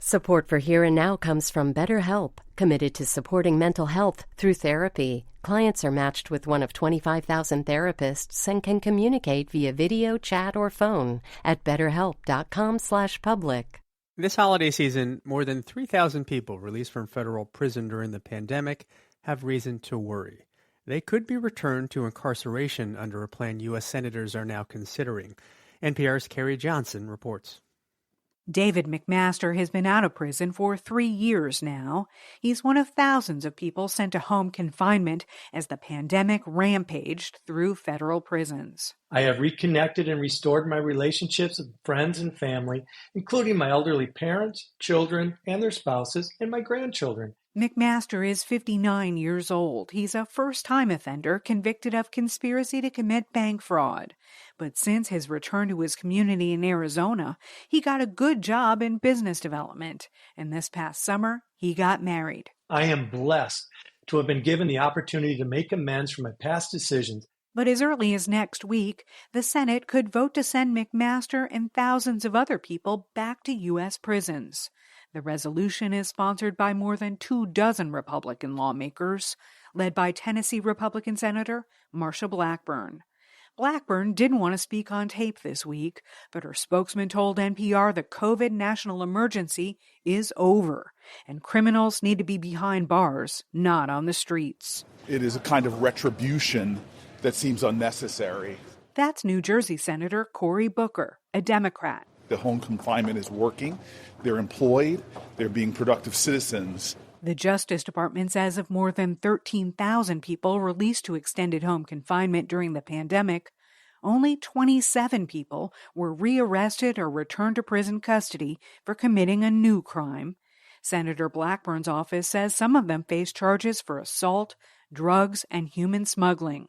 Support for Here and Now comes from BetterHelp, committed to supporting mental health through therapy. Clients are matched with one of 25,000 therapists and can communicate via video, chat, or phone at betterhelp.com/public. This holiday season, more than 3,000 people released from federal prison during the pandemic have reason to worry. They could be returned to incarceration under a plan U.S. senators are now considering. NPR's Carrie Johnson reports. David McMaster has been out of prison for 3 years now. He's one of thousands of people sent to home confinement as the pandemic rampaged through federal prisons. I have reconnected and restored my relationships with friends and family, including my elderly parents, children, and their spouses, and my grandchildren. McMaster is 59 years old. He's a first-time offender convicted of conspiracy to commit bank fraud. But since his return to his community in Arizona, he got a good job in business development. And this past summer, he got married. I am blessed to have been given the opportunity to make amends for my past decisions. But as early as next week, the Senate could vote to send McMaster and thousands of other people back to U.S. prisons. The resolution is sponsored by more than 24 Republican lawmakers, led by Tennessee Republican Senator Marsha Blackburn. Blackburn didn't want to speak on tape this week, but her spokesman told NPR the COVID national emergency is over, and criminals need to be behind bars, not on the streets. It is a kind of retribution that seems unnecessary. That's New Jersey Senator Cory Booker, a Democrat. The home confinement is working. They're employed. They're being productive citizens. The Justice Department says of more than 13,000 people released to extended home confinement during the pandemic, only 27 people were rearrested or returned to prison custody for committing a new crime. Senator Blackburn's office says some of them face charges for assault, drugs, and human smuggling.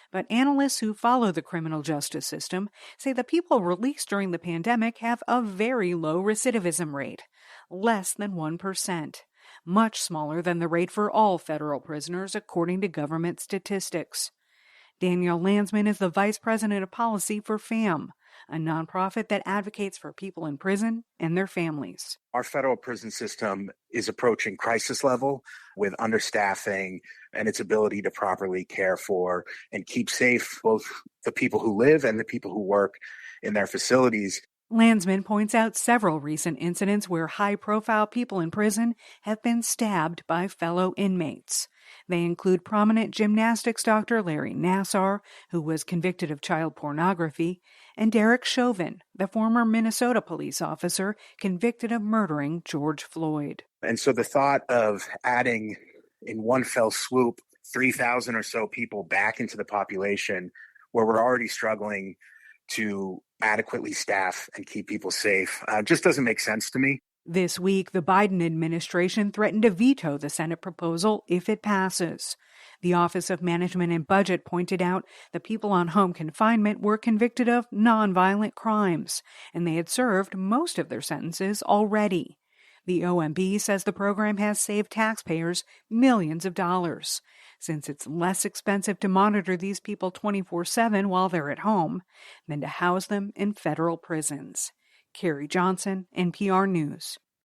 But analysts who follow the criminal justice system say the people released during the pandemic have a very low recidivism rate, less than 1%, much smaller than the rate for all federal prisoners, according to government statistics. Danielle Landsman is the vice president of policy for FAM, a nonprofit that advocates for people in prison and their families. Our federal prison system is approaching crisis level with understaffing and its ability to properly care for and keep safe both the people who live and the people who work in their facilities. Landsman points out several recent incidents where high-profile people in prison have been stabbed by fellow inmates. They include prominent gymnastics doctor Larry Nassar, who was convicted of child pornography, and Derek Chauvin, the former Minnesota police officer convicted of murdering George Floyd. And so the thought of adding in one fell swoop 3,000 or so people back into the population where we're already struggling to adequately staff and keep people safe just doesn't make sense to me. This week, the Biden administration threatened to veto the Senate proposal if it passes. The Office of Management and Budget pointed out the people on home confinement were convicted of nonviolent crimes, and they had served most of their sentences already. The OMB says the program has saved taxpayers millions of dollars, since it's less expensive to monitor these people 24/7 while they're at home than to house them in federal prisons. Carrie Johnson, NPR News.